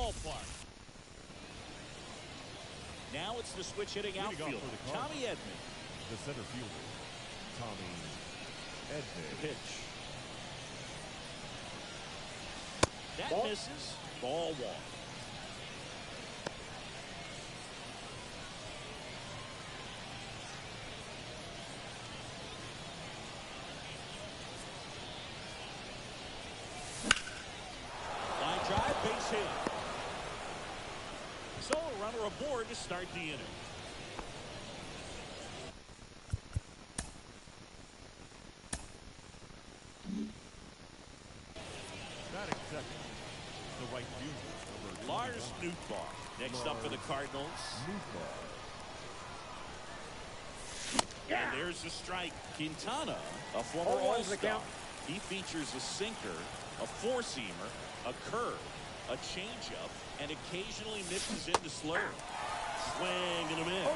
ballpark. Now it's the switch hitting outfielder, Tommy Edman. The center fielder, Tommy Edman. Pitch. That misses. Ball one. Line drive, base hit. So a runner aboard to start the inning. Batting second, the right fielder, Lars Nootbaar. Next up for the Cardinals. And there's a strike. Quintana, a former All-Star. He features a sinker, a four-seamer, a curve, a changeup, and occasionally mixes into slurve. Swing and a miss.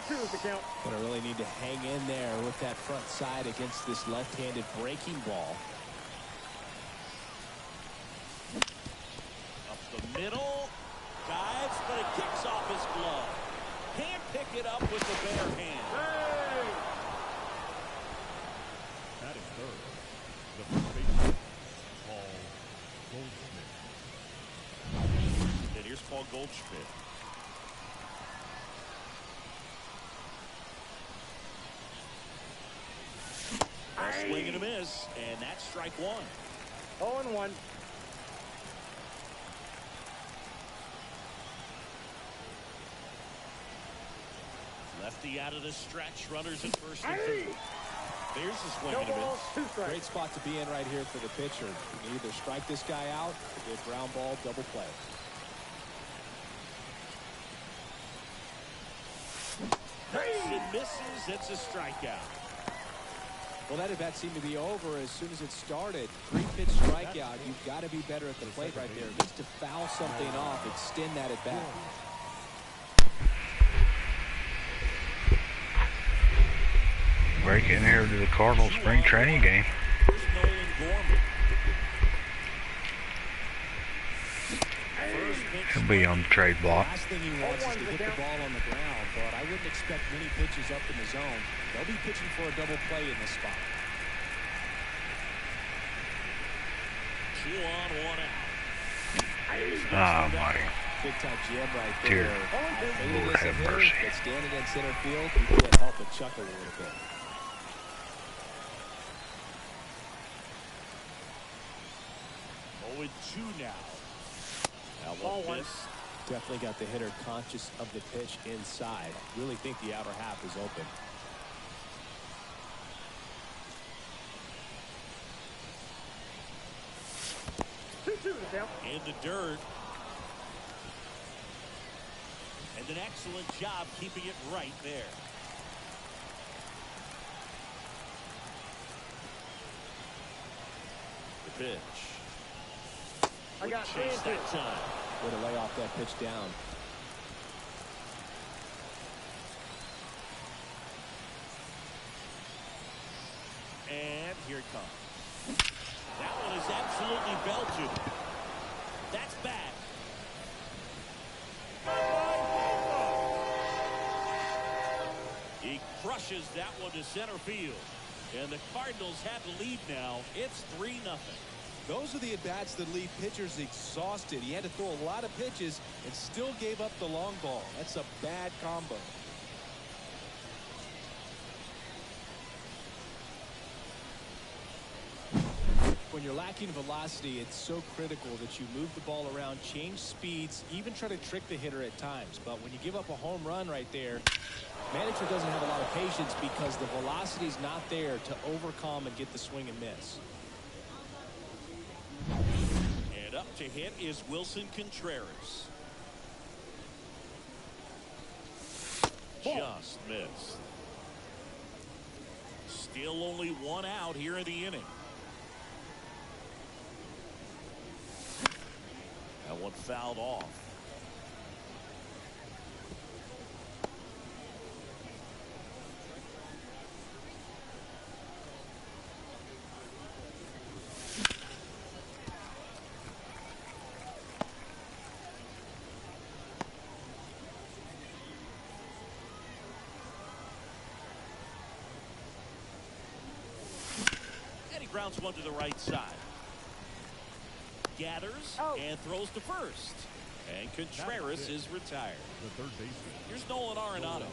Gonna really need to hang in there with that front side against this left-handed breaking ball. Up the middle. Dives, but it kicks off his glove. Can't pick it up with the bare hand. batting third, the first baseman, Paul Goldschmidt. And here's Paul Goldschmidt. A swing and a miss, and that's strike one. 0-1. Lefty out of the stretch. Runners at first and third. There's a swing and a miss. Great spot to be in right here for the pitcher. You can either strike this guy out or get ground ball, double play. It misses. It's a strikeout. Well, that at bat seemed to be over as soon as it started. 3-pitch strikeout. You've got to be better at the plate right there. Just to foul something off, extend that at bat. Breaking here to the Cardinals spring training game. He'll be on the trade block. Last thing he wants is to hit the ball on the ground, but I wouldn't expect many pitches up in the zone. They'll be pitching for a double play in this spot. 2 on, 1 out. Oh my. Big time jam right Dear there. Lord have mercy. But standing in center field, you can't help but chuckle a little bit. With 2 now. Ball one. Definitely got the hitter conscious of the pitch inside. Really think the outer half is open. In the dirt. And an excellent job keeping it right there. The pitch. I got chase that time. Way to lay off that pitch down. And here it comes. That one is absolutely belted. That's bad. He crushes that one to center field. And the Cardinals have the lead now. It's 3-0. Those are the at-bats that leave pitchers exhausted. He had to throw a lot of pitches and still gave up the long ball. That's a bad combo. When you're lacking velocity, it's so critical that you move the ball around, change speeds, even try to trick the hitter at times. But when you give up a home run right there, manager doesn't have a lot of patience because the velocity's not there to overcome and get the swing and miss. And up to hit is Wilson Contreras. Just missed. Still only 1 out here in the inning. That one fouled off. grounds one to the right side. Gathers and throws to first. And Contreras is retired. The third baseman. Here's Nolan Arenado.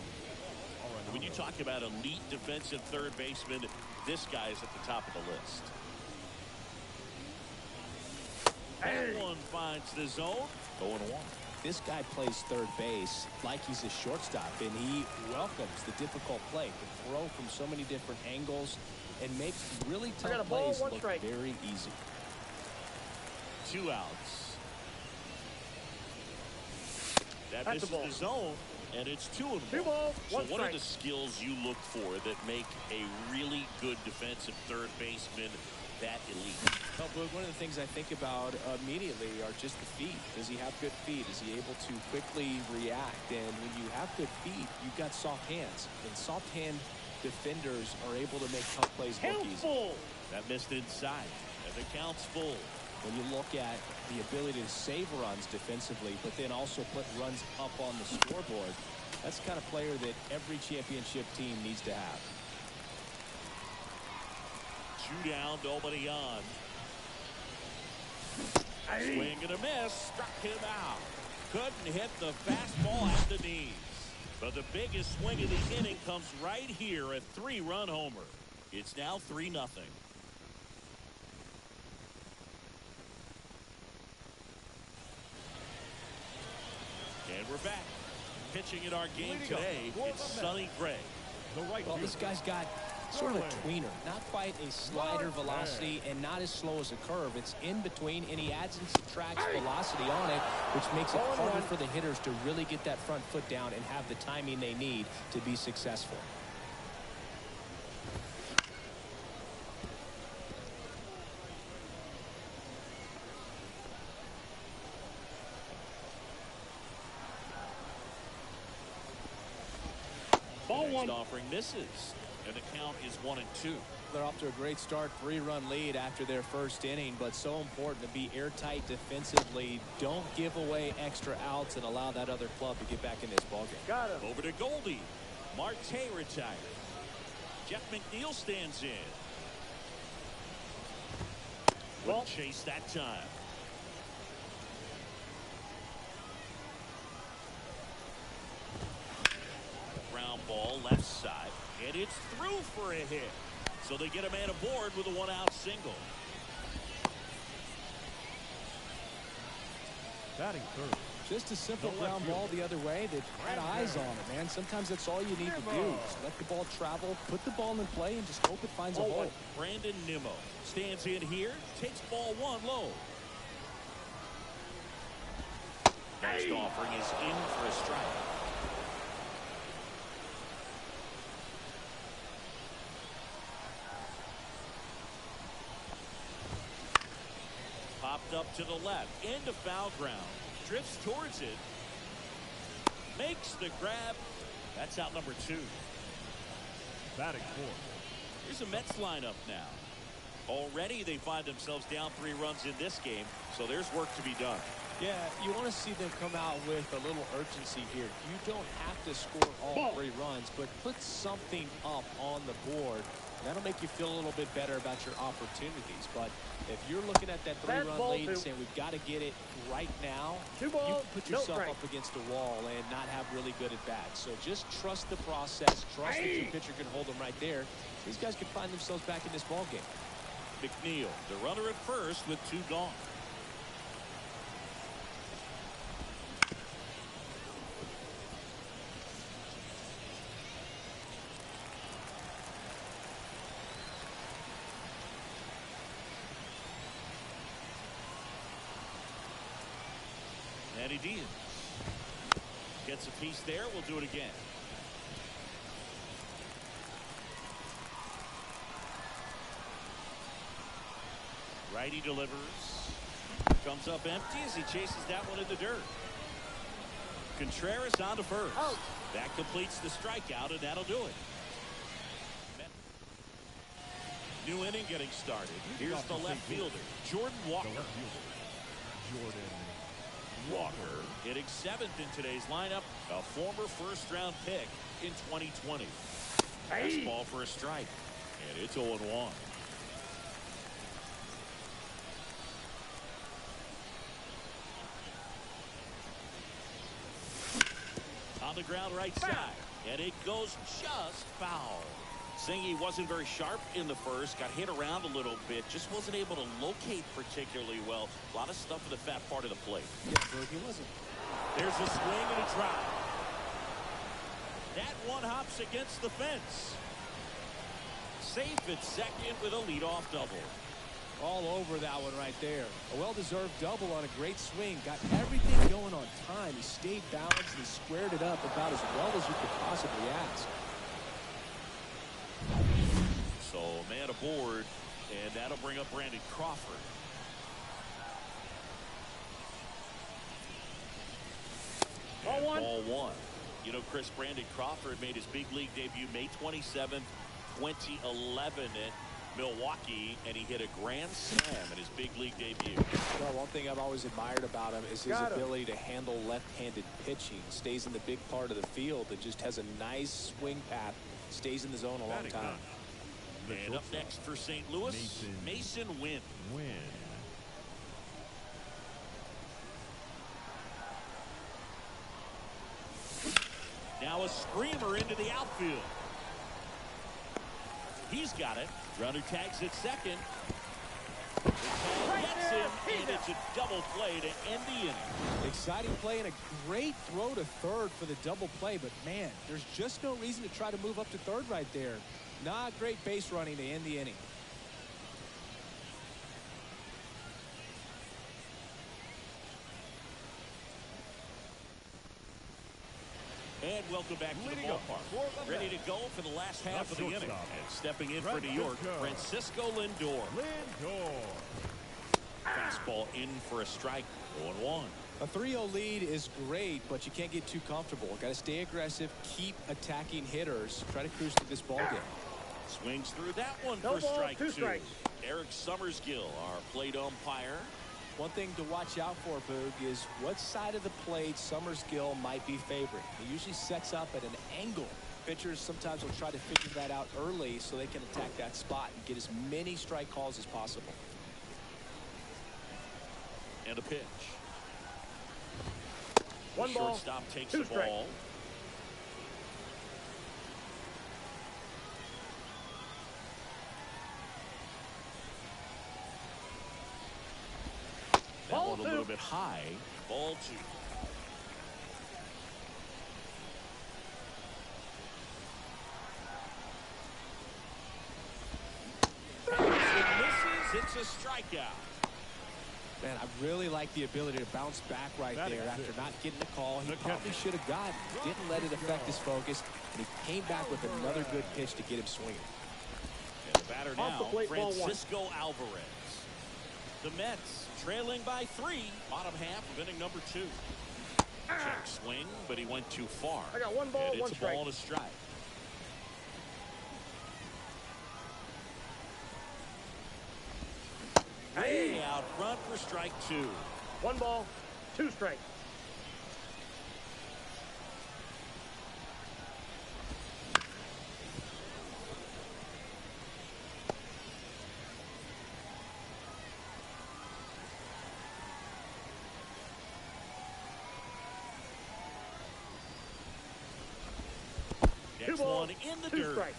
When you talk about elite defensive third baseman, this guy is at the top of the list. That one finds the zone. 0-1. This guy plays third base like he's a shortstop, and he welcomes the difficult play. Can throw from so many different angles and makes really tough plays look very easy. 2 outs. That misses the zone, and it's 2-1. So what are the skills you look for that make a really good defensive third baseman that elite? Well, one of the things I think about immediately are just the feet. Does he have good feet? Is he able to quickly react? And when you have good feet, you've got soft hands. And soft hand defenders are able to make tough plays look easy. That missed inside, and the count's full. When you look at the ability to save runs defensively, but then also put runs up on the scoreboard, that's the kind of player that every championship team needs to have. 2 down, nobody on. Swing and a miss, struck him out. Couldn't hit the fastball at the knees. But the biggest swing of the inning comes right here, a 3-run homer. It's now 3-0. And we're back. Pitching in our game today, it's Sonny Gray. Well, this guy's got sort of a tweener, not quite a slider velocity and not as slow as a curve. It's in between, and he adds and subtracts velocity on it, which makes it harder for the hitters to really get that front foot down and have the timing they need to be successful. Next offering misses, and the count is 1-2. They're off to a great start, 3-run lead after their first inning, but so important to be airtight defensively. Don't give away extra outs and allow that other club to get back in this ballgame. Got him. Over to Goldie. Marte retired. Jeff McNeil stands in. Wouldn't chase that time. Ground ball left side, and it's through for a hit. So they get a man aboard with a 1-out single. Batting third. Just a simple ground ball the other way that had eyes on it, man. Sometimes that's all you need to do. Just let the ball travel, put the ball in play, and just hope it finds a hole. Brandon Nimmo stands in here, takes ball 1 low. Next offering is in for a strike. Popped up to the left, into foul ground. Drifts towards it. Makes the grab. That's out number 2. Batting fourth. Here's a Mets lineup now. Already they find themselves down 3 runs in this game, so there's work to be done. Yeah, you want to see them come out with a little urgency here. You don't have to score all 3 runs, but put something up on the board. That'll make you feel a little bit better about your opportunities. But if you're looking at that 3-run lead and saying we've got to get it right now, you can put yourself up against a wall and not have really good at bats. So just trust the process. Trust that your pitcher can hold them right there. These guys can find themselves back in this ball game. McNeil, the runner at first with 2 gone. Eddie Diaz gets a piece there. We'll do it again. Righty delivers. Comes up empty as he chases that one in the dirt. Contreras on to first. That completes the strikeout, and that'll do it. New inning getting started. Here's the left fielder, Jordan Walker. Walker hitting 7th in today's lineup, a former first-round pick in 2020. Fastball for a strike, and it's 0-1. On the ground right side. And it goes just foul. Singy wasn't very sharp in the first. Got hit around a little bit. Just wasn't able to locate particularly well. A lot of stuff in the fat part of the plate. Yeah, Berg, he wasn't. There's a swing and a drive. That one hops against the fence. Safe at second with a leadoff double. All over that one right there. A well-deserved double on a great swing. Got everything going on time. He stayed balanced and he squared it up about as well as you could possibly ask. So man aboard, and that'll bring up Brandon Crawford. Ball one. You know, Chris, Brandon Crawford made his big league debut May 27th, 2011 at Milwaukee, and he hit a grand slam in his big league debut. Well, one thing I've always admired about him is his ability to handle left-handed pitching. Stays in the big part of the field and just has a nice swing path. Stays in the zone a long time. And up next for St. Louis, Mason Wynn. Now a screamer into the outfield. He's got it. Runner tags at second. The ball gets him, and it's a double play to end the inning. Exciting play and a great throw to third for the double play, but man, there's just no reason to try to move up to third right there. Not great base running to end the inning. And welcome back to the ballpark. Ready to go for the last half of the inning. And stepping in for New York, Francisco Lindor. Fastball in for a strike. 0-1. A 3-0 lead is great, but you can't get too comfortable. Got to stay aggressive, keep attacking hitters, try to cruise through this ball game. Swings through that one for strike two. Eric Summersgill, our plate umpire. One thing to watch out for, Boog, is what side of the plate Summersgill might be favoring. He usually sets up at an angle. Pitchers sometimes will try to figure that out early so they can attack that spot and get as many strike calls as possible. And a pitch. One ball, shortstop takes two the ball. That one a little bit high. Ball two. It misses. It's a strikeout. Man, I really like the ability to bounce back right there after not getting a call. He probably should have gotten. Didn't let it affect his focus, and he came back with another good pitch to get him swinging. And the batter now, Francisco Alvarez. The Mets trailing by 3, bottom half of inning number 2. Check swing, but he went too far. I got one ball, and one it's strike. a ball and a strike. Way out front for strike 2. One ball, two strikes. Next one in the dirt. Strikes.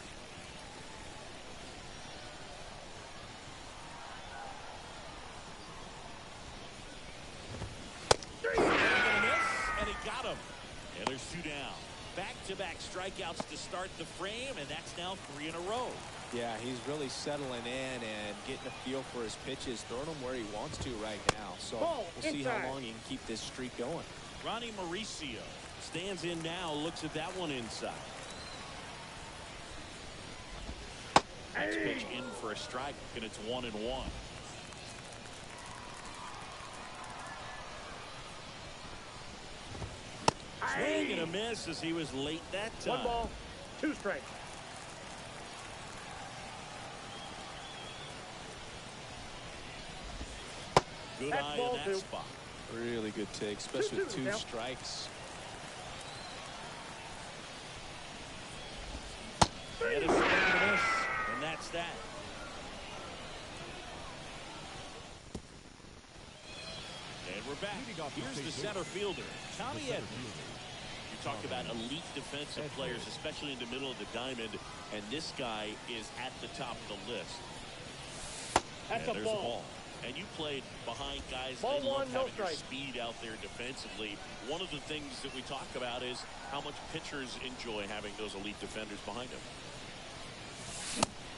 And he got him. And there's 2 down. Back-to-back strikeouts to start the frame, and that's now 3 in a row. Yeah, he's really settling in and getting a feel for his pitches, throwing them where he wants to right now. So we'll see how long he can keep this streak going. Ronnie Mauricio stands in now, looks at that one inside. Next pitch in for a strike, and it's 1-1. Swing and a miss as he was late that time. One ball, two strikes. Good eye in that spot. Really good take, especially with 2 strikes. And a swing and a miss, and that's that. And we're back. Here's the center fielder, Tommy Edman. You talk about elite defensive players, especially in the middle of the diamond, and this guy is at the top of the list. That's and a there's ball. And you played behind guys. Ball They love one, no having your strike. speed out there defensively. One of the things that we talk about is how much pitchers enjoy having those elite defenders behind them.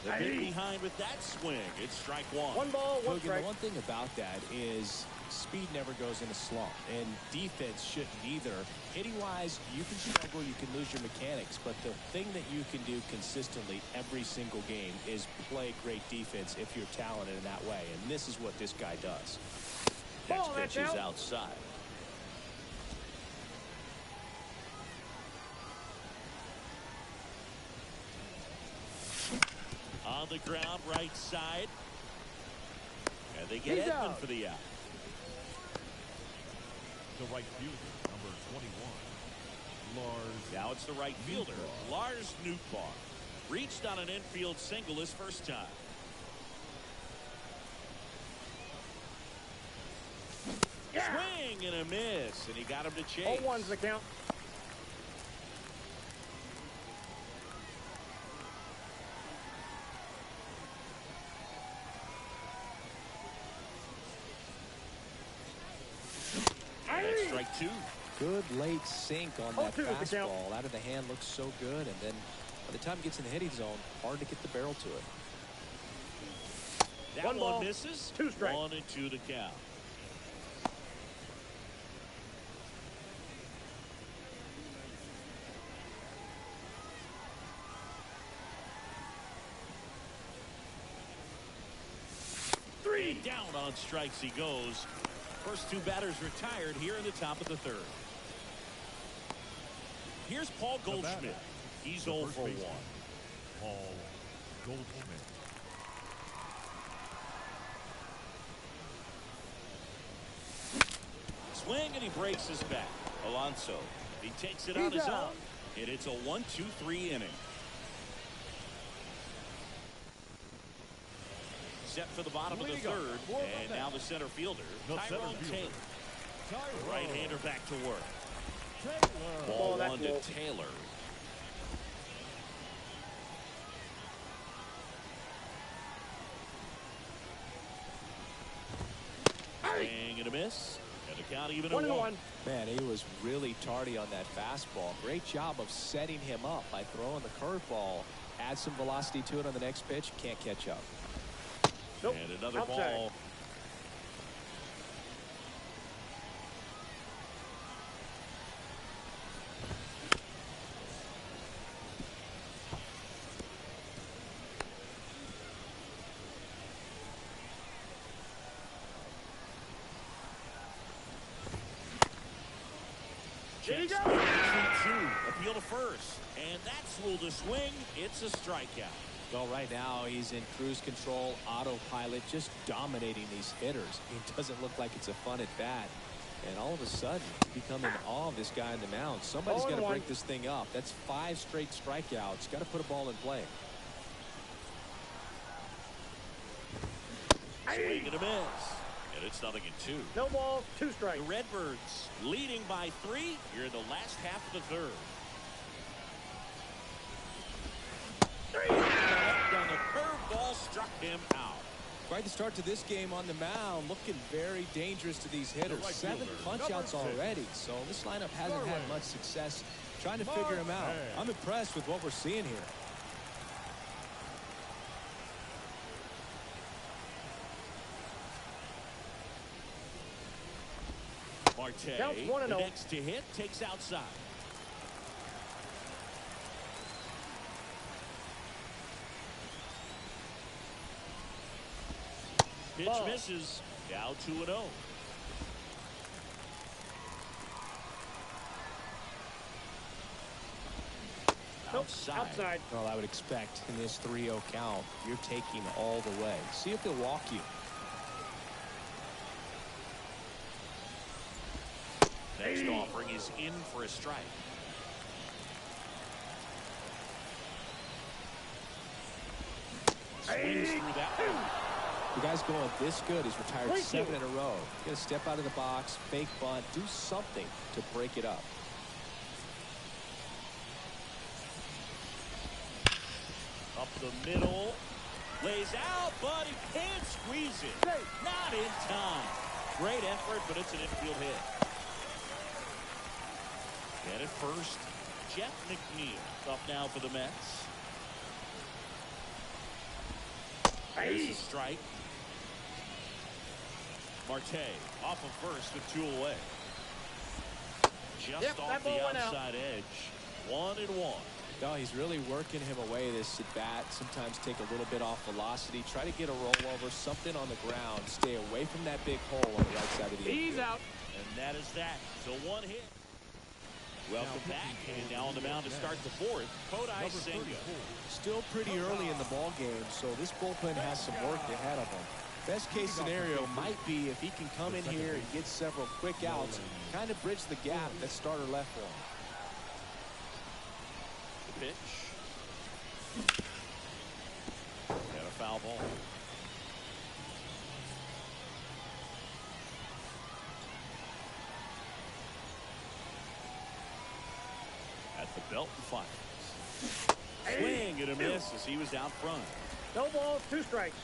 The big behind with that swing. It's strike one. One ball, one Logan, strike. the one thing about that is speed never goes in a slump, and defense shouldn't either. Hitting-wise, you can struggle, you can lose your mechanics, but the thing that you can do consistently every single game is play great defense if you're talented in that way, and this is what this guy does. Next Ball, pitch that's is out. outside. On the ground, right side. And they get He's Edman out. for the out. The right fielder, number 21, Lars. Now it's the right fielder, Lars Nootbaar. Reached on an infield single his first time. Swing and a miss, and he got him to chase. 0-1's the count. And strike two. Good late sink on that 0-2 is the count. fastball. Out of the hand looks so good, and then by the time it gets in the hitting zone, hard to get the barrel to it. That One one ball, misses. 2 strikes. 1-2 to count. And down on strikes he goes. First two batters retired here in the top of the third. Here's Paul Goldschmidt. He's 0 for 1. Paul Goldschmidt. Swing and he breaks his back. Alonso. He takes it on his own. And it's a 1-2-3 inning. Set for the bottom of the third. And now the center fielder, Tyrone Taylor. Right-hander back to work. Ball one to Taylor. Swing and a miss. And the count even at 1. Man, he was really tardy on that fastball. Great job of setting him up by throwing the curveball. Add some velocity to it on the next pitch. Can't catch up. Nope. And another Outside. ball. There you Checks go. 2-2. Appeal to first. And that's ruled a swing. It's a strikeout. Well, right now he's in cruise control, autopilot, just dominating these hitters. It doesn't look like it's a fun at bat. And all of a sudden, you become in awe of this guy on the mound. Somebody's got to 0-1. break this thing up. That's 5 straight strikeouts. Got to put a ball in play. Swing and a miss. And it's 0-2. No ball, 2 strikes. The Redbirds leading by 3 here in the last half of the third. And the curveball struck him out. Quite the start to this game on the mound. Looking very dangerous to these hitters. right 7 fielder, punch-outs number 6. already. So this lineup hasn't had much success trying to figure him out. I'm impressed with what we're seeing here. Marte, Counts 1-0. the next to hit, takes outside. Pitch Ball. misses. Now 2-0. Nope. Outside. Outside. Well, I would expect in this 3-0 count, you're taking all the way. See if they'll walk you. Next offering is in for a strike. Swings through that one. The guy's going this good. He's retired Thank 7 you. in a row. Got to step out of the box, fake bunt, do something to break it up. Up the middle. Lays out, but he can't squeeze it. Not in time. Great effort, but it's an infield hit. Get it first. Jeff McNeil up now for the Mets. There's a strike. Marte off of first with 2 away. Just off the outside edge. 1-1. No, he's really working him away this at bat. Sometimes take a little bit off velocity. Try to get a rollover, something on the ground. Stay away from that big hole on the right side of the infield. He's out. And that is that. So 1 hit. Welcome back. And now on the mound to start the 4th, Kodai Senga. Still pretty early in the ball game, so this bullpen has some work ahead of him. Best case scenario might be if he can come in here and get several quick outs, kind of bridge the gap that starter left for him. The pitch. Got a foul ball. At the belt and fires. Swing and a miss as he was out front. No balls, 2 strikes.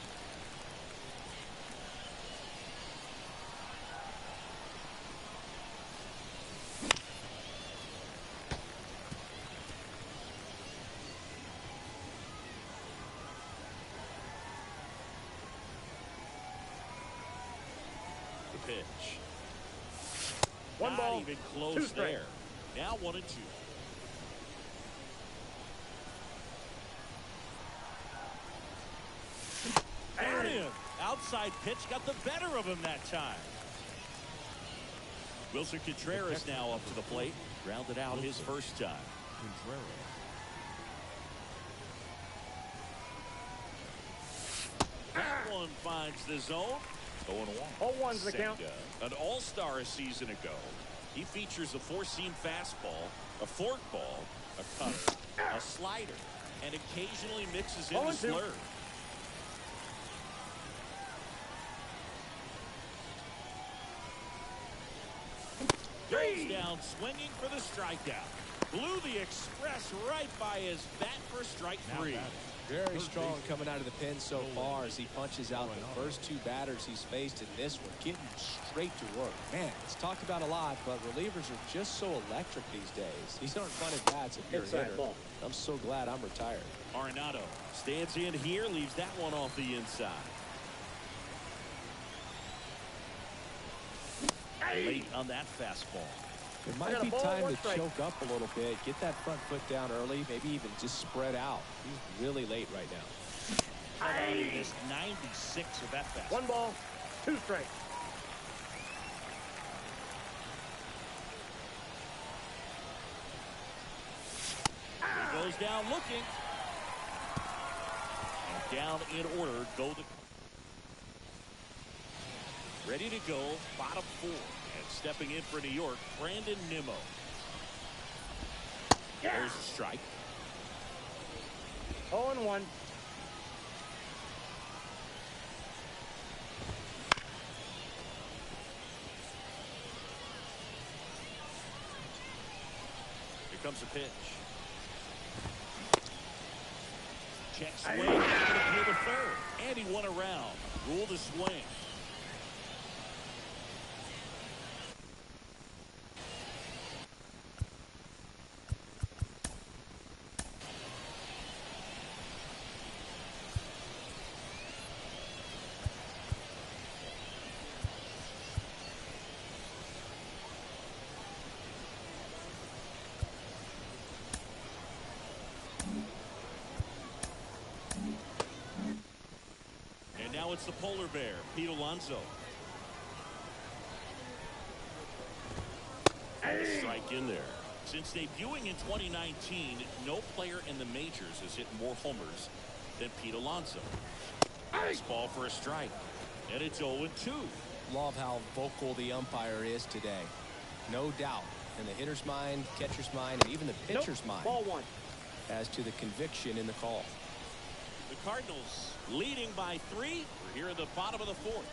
The pitch. 1 ball, Not even 2 close strikes. there. Now 1-2. Got him. Outside pitch got the better of him that time. Wilson Contreras now up to the plate. Grounded out his first time. Contreras. That one finds the zone. 0-1. 0-1's the count. Senga, an all-star a season ago. He features a 4-seam fastball, a forkball, a cutter, a slider, and occasionally mixes in the 0-2. slurve. Goes down swinging for the strikeout. Blew the express right by his bat for strike 3. Very strong coming out of the pen so far as he punches out the first 2 batters he's faced in this one, getting straight to work. Man, it's talked about a lot, but relievers are just so electric these days. These aren't fun at bats if you're a Inside hitter. ball. I'm so glad I'm retired. Arenado stands in here, leaves that one off the inside. Late on that fastball. It might be time to choke up a little bit, get that front foot down early, maybe even just spread out. He's really late right now. He missed 96 of that fastball. 1 ball, 2 strikes. He goes down looking. And down in order go the... Ready to go, bottom 4. And stepping in for New York, Brandon Nimmo. There's a strike. 0-1. Here comes a pitch. Check swing. Near the third. And he won around. Rule the swing. Now it's the polar bear, Pete Alonso. Strike in there. Since debuting in 2019, no player in the majors has hit more homers than Pete Alonso. Nice ball for a strike. And it's 0-2. Love how vocal the umpire is today. No doubt in the hitter's mind, catcher's mind, and even the pitcher's mind Ball 1. as to the conviction in the call. The Cardinals leading by 3. We're here at the bottom of the 4th.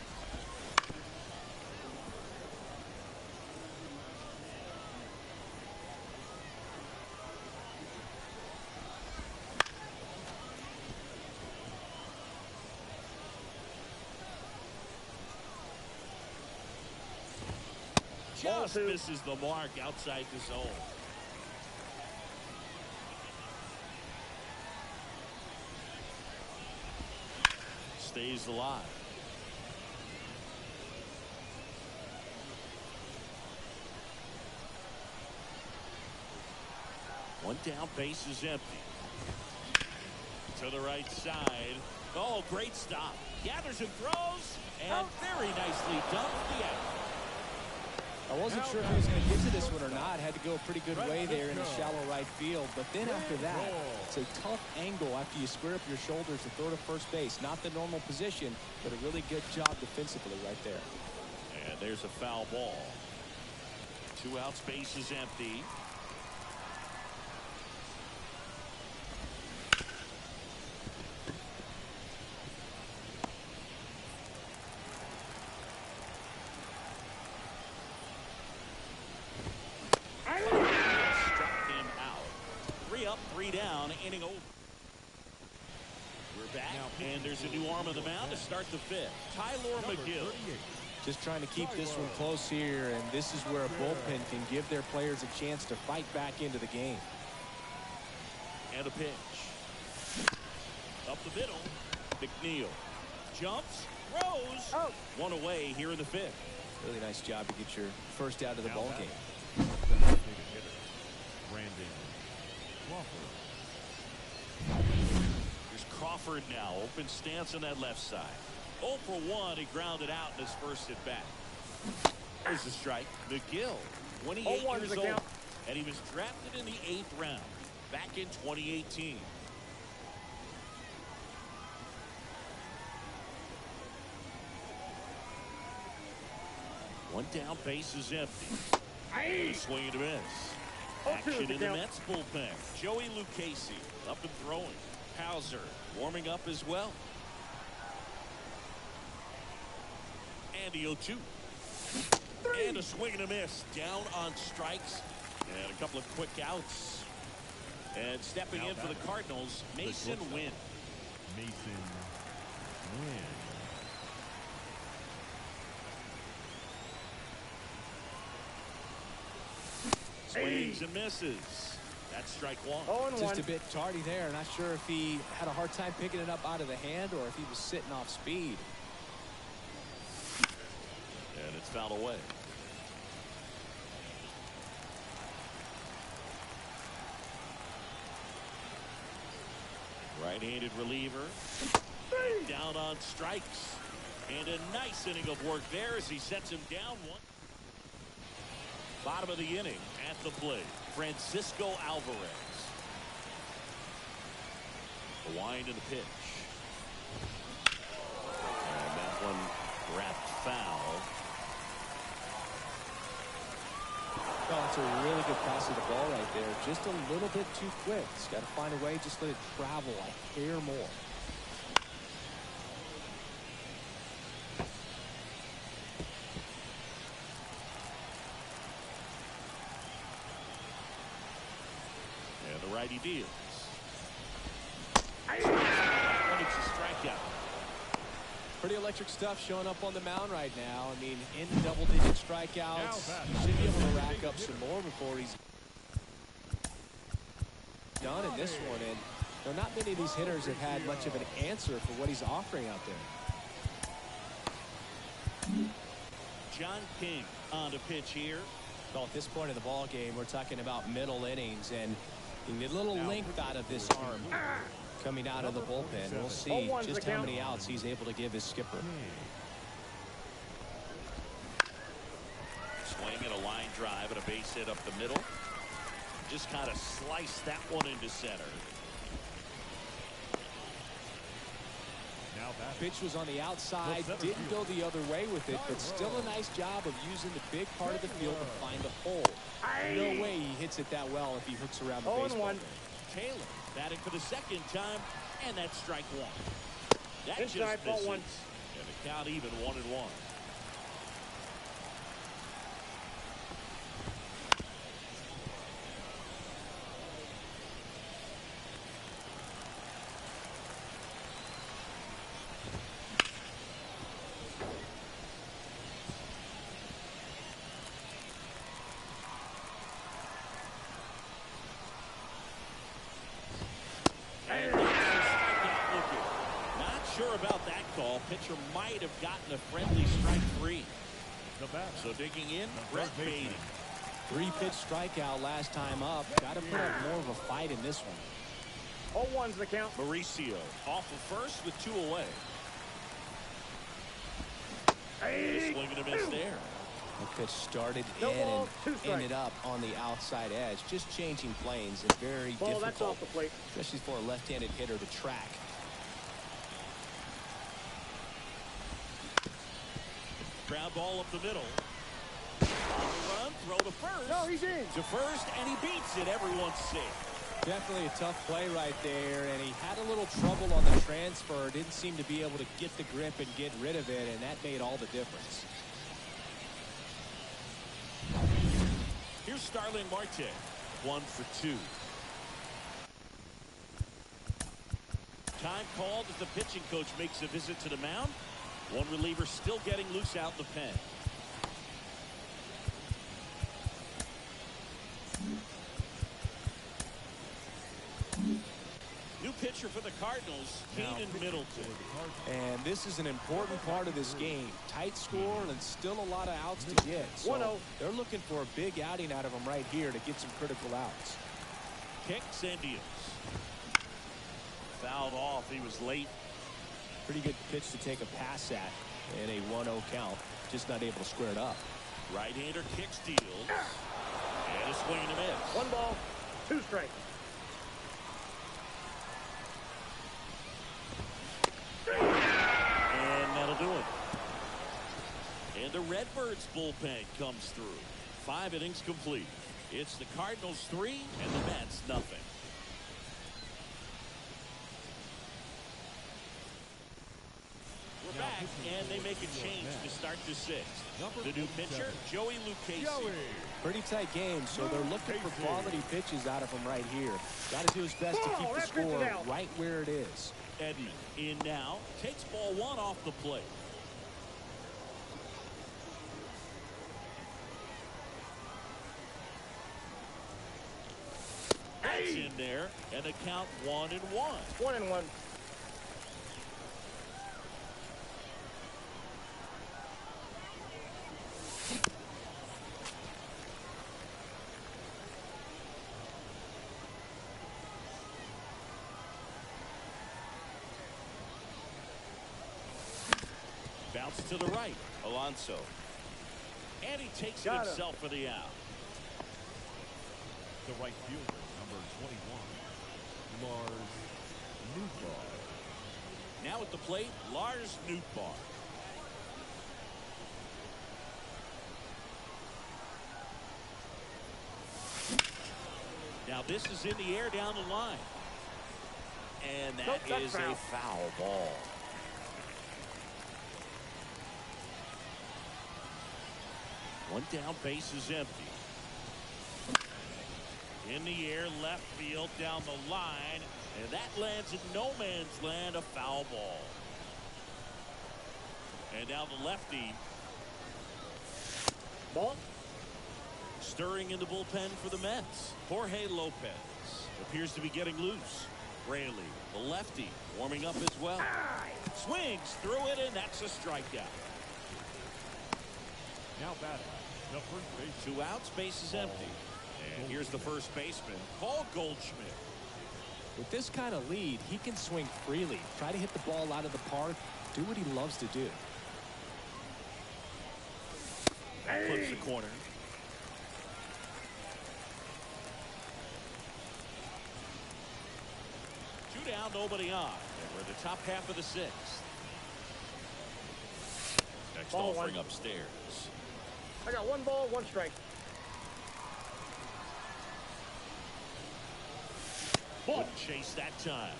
just misses the mark outside the zone. Stays alive. One down, base is empty. To the right side. Oh, great stop. Gathers and throws, and very nicely done for the out. I wasn't sure if he was going to get to this one or not. Had to go a pretty good way there in the shallow right field. But then after that, it's a tough angle after you square up your shoulders to throw to first base. Not the normal position, but a really good job defensively right there. And there's a foul ball. 2 outs, base is empty. Inning over. We're back, and there's a new arm on the mound to start the 5th. Tyler McGill. Just trying to keep this one close here, and this is where a bullpen can give their players a chance to fight back into the game. And a pitch. Up the middle. McNeil jumps, throws. One away here in the 5th. Really nice job to get your first out of the ball game. Brandon Crawford. Here's Crawford now. Open stance on that left side. 0 for 1. He grounded out in his first at bat. There's a strike. McGill, 28 years old. And he was drafted in the 8th round back in 2018. One down, base is empty. Swing and a miss. Action in the Mets bullpen. Joey Lucchesi up and throwing. Hauser warming up as well. And the 0-2. And a swing and a miss. Down on strikes. And a couple of quick outs. And stepping in for the Cardinals, Mason Wynn. Mason Wynn. Swings and misses. That's strike 1. Just a bit tardy there. Not sure if he had a hard time picking it up out of the hand or if he was sitting off speed. And it's fouled away. Right-handed reliever. Down on strikes. And a nice inning of work there as he sets him down 1. Bottom of the inning at the plate, Francisco Alvarez. The wind and the pitch. And that one wrapped foul. Oh, it's a really good pass of the ball right there. Just a little bit too quick. He's got to find a way. Just let it travel a hair more. Righty deals. It's a strikeout. Pretty electric stuff showing up on the mound right now. I mean, in double-digit strikeouts, he should be able to rack up some more before he's done in this one. And not many of these hitters have had much of an answer for what he's offering out there. John King on the pitch here. Well, at this point in the ball game, we're talking about middle innings, and you need a little length out of this arm coming out of the bullpen. We'll see just how many outs he's able to give his skipper. Swing and a line drive and a base hit up the middle. Just kind of sliced that one into center. Pitch was on the outside, didn't go the other way with it, but still a nice job of using the big part of the field to find the hole. No way he hits it that well if he hooks around the baseball. Taylor batting for the 2nd time, and that's strike 1. That just misses. And the count even 1-1. And that's a strikeout looking. Not sure about that call. Pitcher might have gotten a friendly strike 3. The bat. So digging in, The Brett third baseman. Beatty. 3-pitch strikeout last time up. Got to put up more of a fight in this one. 0-1's the count. Mauricio off of first with 2 away. Swing and a miss there. The pitch started No in ball, 2 and strikes. ended up on the outside edge. Just changing planes is very Ball, that's difficult, off the plate. especially for a left-handed hitter to track. Ground ball up the middle. On the run, throw to first. No, he's in. To first, and he beats it. Everyone's safe. Definitely a tough play right there, and he had a little trouble on the transfer. Didn't seem to be able to get the grip and get rid of it, and that made all the difference. Here's Starling Marte. 1 for 2. Time called as the pitching coach makes a visit to the mound. One reliever still getting loose out in the pen. New pitcher for the Cardinals, Keenan Middleton. And this is an important part of this game. Tight score and still a lot of outs to get. So 1-0. they're looking for a big outing out of him right here to get some critical outs. Kicks and deals. Fouled off. He was late. Pretty good pitch to take a pass at in a 1-0 count. Just not able to square it up. Right-hander kicks, deals. And a swing and a miss. 1 ball, 2 strikes. And that'll do it. And the Redbirds bullpen comes through. 5 innings complete. It's the Cardinals 3 and the Mets nothing. We're back, and they make a change to start the 6th. The new pitcher, Joey Lucchesi. Pretty tight game, so they're looking for quality pitches out of him right here. Got to do his best to keep the that pitch score is out. right where it is. Edman in now. Takes ball 1 off the plate. That's in there, and the count 1-1. 1-1. Bounce to the right. Alonso. And he takes it Got him. himself for the out. The right fielder, number 21, Lars Nootbaar. Now at the plate, Lars Nootbaar. Now this is in the air down the line. And Nope, that that's is a foul. foul ball. One down, base is empty. In the air, left field, down the line, and that lands in no man's land, a foul ball. And now the lefty Ball. stirring in the bullpen for the Mets. Jorge Lopez appears to be getting loose. Raley, the lefty, warming up as well. Swings through it, and that's a strikeout. Now batting, the first base. 2 outs, base is empty. And here's the first baseman, Paul Goldschmidt. With this kind of lead, he can swing freely. Try to hit the ball out of the park. Do what he loves to do. Flips the corner. Two down, nobody on. And we're in the top half of the 6th. Next Ball offering 1. upstairs. I got 1 ball, 1 strike. Wouldn't chase that time.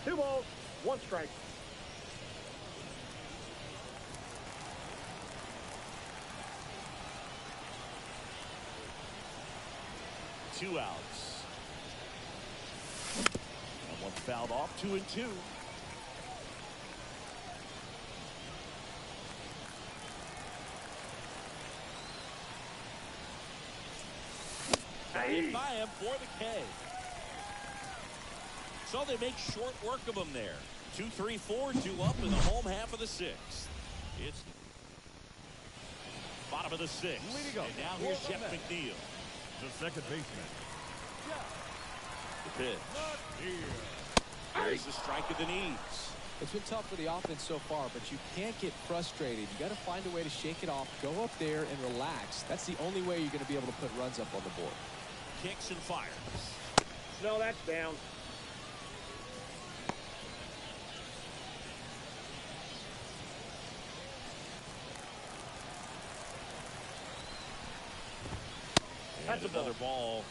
2 balls, 1 strike. Two outs. And one fouled off, 2-2. Hit by him for the K. So they make short work of them there. 2-3-4, 2 up in the home half of the 6th. It's bottom of the 6th. And now here's Jeff McNeil. The second baseman. The pitch. There's the strike at the knees. It's been tough for the offense so far, but you can't get frustrated. You got to find a way to shake it off, go up there and relax. That's the only way you're going to be able to put runs up on the board. Kicks and fires. No, that's down. That's another ball.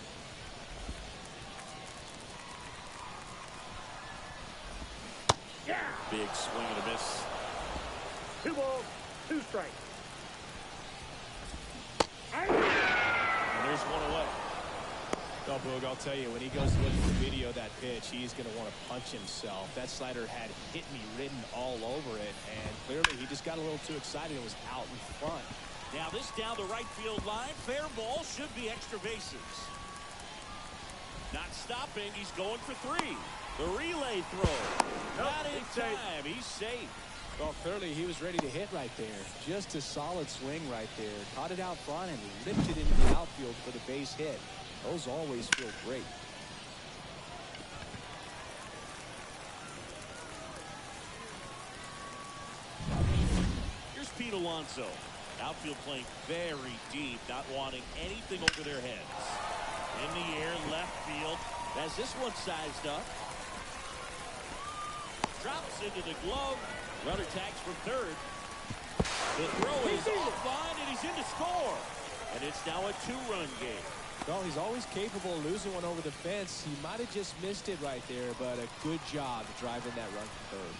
Yeah. Big swing and a miss. 2 balls, 2 strikes. And there's one away. Oh, Boog, I'll tell you, when he goes to look at the video of that pitch, he's going to want to punch himself. That slider had hit me written all over it, and clearly he just got a little too excited and was out in front. Now this down the right field line. Fair ball, should be extra bases. Not stopping, he's going for 3. The relay throw. Not in time, he's safe. Well, clearly he was ready to hit right there. Just a solid swing right there. Caught it out front and lifted into the outfield for the base hit. Those always feel great. Here's Pete Alonso. Outfield playing very deep, not wanting anything over their heads. In the air, left field. Has this one sized up. Drops into the glove. Runner tags from third. The throw is offline, and he's in to score. And it's now a 2-run game. Well, he's always capable of losing one over the fence. He might have just missed it right there, but a good job driving that run from third.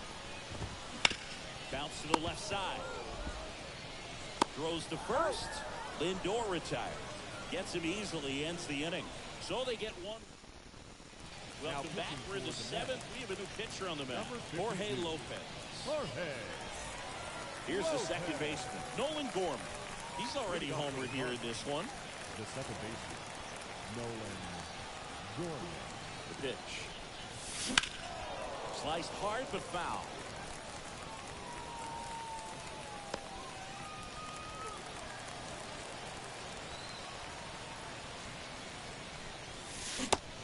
Bounce to the left side. Throws to first. Lindor retired. Gets him easily, ends the inning. So they get one. Welcome back. We're in the 7th. We have a new pitcher on the mound. Jorge Lopez. Here's the second baseman, Nolan Gorman. He's already homered here in this one. The second baseman, Nolan Gorman. The pitch. Sliced hard but foul.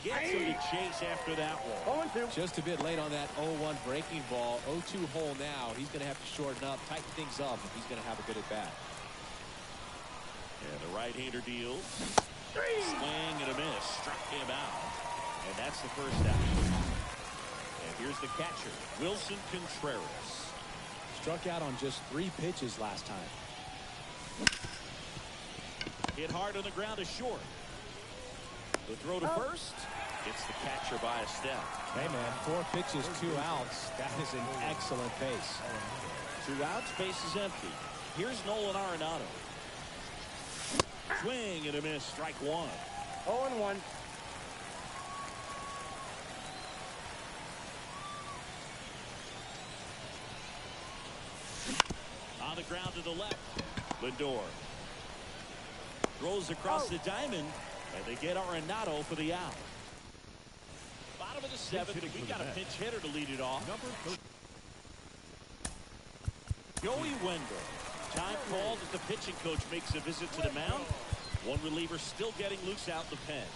Gets him to chase after that one. 0-2. Just a bit late on that 0-1 breaking ball. 0-2 hole now. He's going to have to shorten up, tighten things up if he's going to have a good at bat. And the right-hander deals. Swing and a miss. Struck him out. And that's the first out. And here's the catcher, Wilson Contreras. Struck out on just 3 pitches last time. Hit hard on the ground to short. The throw to first. Gets the catcher by a step. Hey, man, 4 pitches, 2 outs. That is an excellent pace. 2 outs, base is empty. Here's Nolan Arenado. Swing and a miss. Strike 1. 0-1. On the ground to the left. Lindor throws across the diamond, and they get Arenado for the out. Bottom of the 7th, and we got a pinch hitter to lead it off. Joey Wendell. Time called as the pitching coach makes a visit to the mound. One reliever still getting loose out the pen.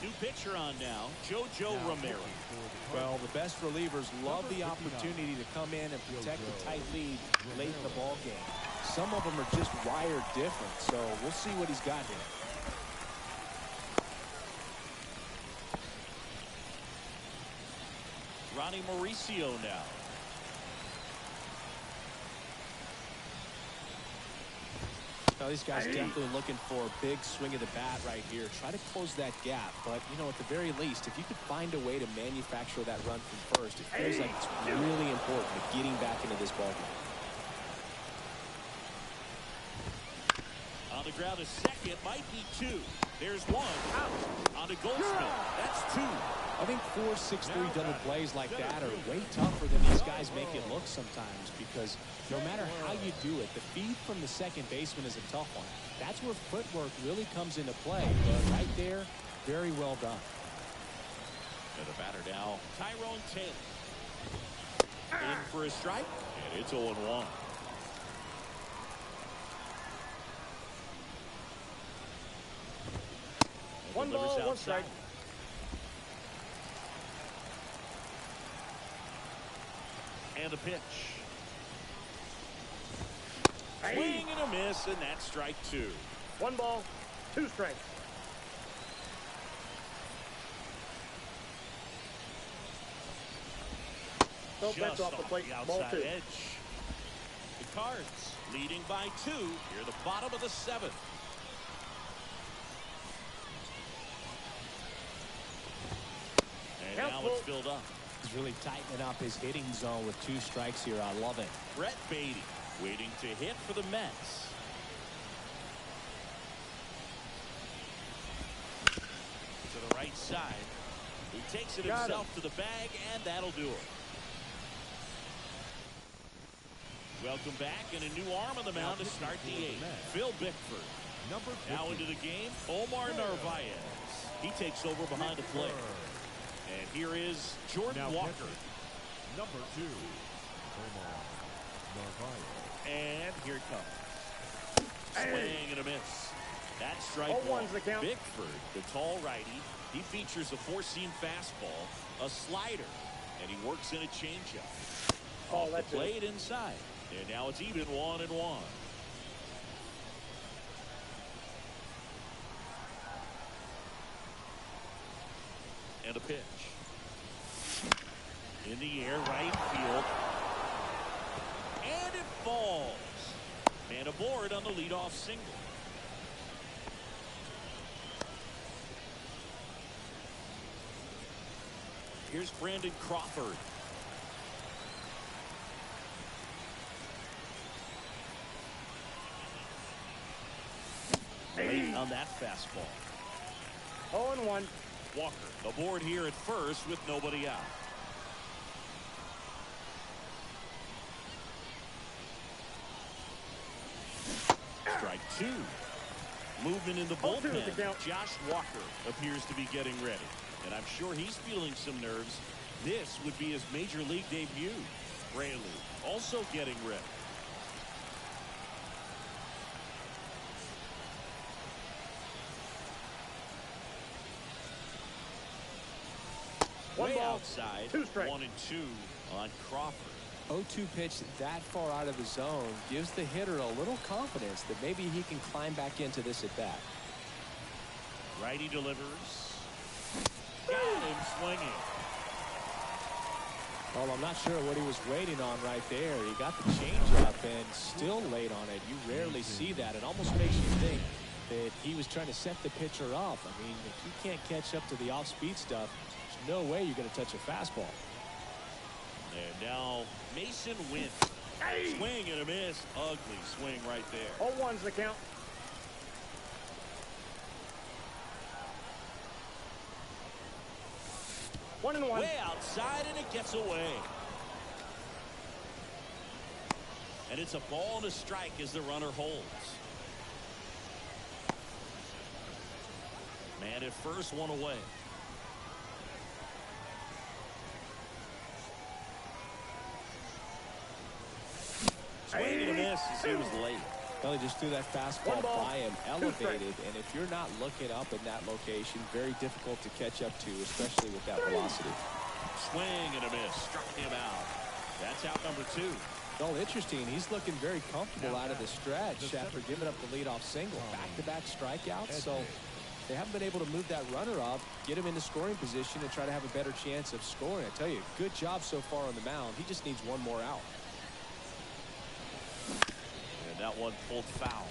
New pitcher on now, JoJo Romero. Well, the best relievers love the opportunity to come in and protect a tight lead late in the ball game. Some of them are just wired different, so we'll see what he's got here. Ronnie Mauricio now. Now, these guys definitely looking for a big swing of the bat right here. Try to close that gap. But, you know, at the very least, if you could find a way to manufacture that run from first, it feels like it's really important to getting back into this ballgame. On the ground, a second, might be two. There's one. Out. On to Goldsmith. That's two. I think 4-6-3 double plays like that are way tougher than these guys make it look sometimes, because no matter how you do it, the feed from the second baseman is a tough one. That's where footwork really comes into play. But right there, very well done. And the batter now, Tyrone Taylor. In for a strike, and it's 0-1. One ball, one strike. And a pitch. Swing and a miss, and that's strike two. One ball, two strikes. So that's off the plate. Ball two. Edge. The Cards leading by 2 near the bottom of the 7th. And now it's filled up. He's really tightening up his hitting zone with 2 strikes here. I love it. Brett Beatty waiting to hit for the Mets. To the right side. He takes it himself to the bag, and that'll do it. Welcome back, and a new arm on the mound to start the 8th. Phil Bickford. Now into the game, Omar Narvaez. He takes over behind the plate. And here is Jordan Walker. Number 2, Omar Narvaez. And here it comes. Swing and a miss. That's strike one. Bickford, the tall righty. He features a 4-seam fastball, a slider, and he works in a changeup. Off the plate inside. And now it's even 1-1. And a pitch. In the air, right field. And it falls. Man aboard on the leadoff single. Here's Brandon Crawford. Late on that fastball. 0-1. Walker aboard here at first with nobody out. Strike 2. Movement in the bullpen. Josh Walker appears to be getting ready. And I'm sure he's feeling some nerves. This would be his major league debut. Rayleigh also getting ready. One Way ball, outside. 2 strikes. 1-2 on Crawford. 0-2 pitch that far out of the zone gives the hitter a little confidence that maybe he can climb back into this at bat. Righty delivers. Got him swinging. Well, I'm not sure what he was waiting on right there. He got the changeup and still late on it. You rarely see that. It almost makes you think that he was trying to set the pitcher up. I mean, if you can't catch up to the off-speed stuff, there's no way you're going to touch a fastball. And now Mason wins. Swing and a miss. Ugly swing right there. 0-1's the count. One and one. Way outside, and it gets away. And it's a ball and a strike as the runner holds. Man at first, one away. Swing and a miss as he was late. Well, he just threw that fastball by him, elevated, and if you're not looking up in that location, very difficult to catch up to, especially with that velocity. Swing and a miss, struck him out. That's out number 2. Well, interesting. He's looking very comfortable out of the stretch after giving up the leadoff single. Back-to-back strikeouts, so they haven't been able to move that runner up, get him into scoring position, and try to have a better chance of scoring. I tell you, good job so far on the mound. He just needs one more out. And that one pulled foul.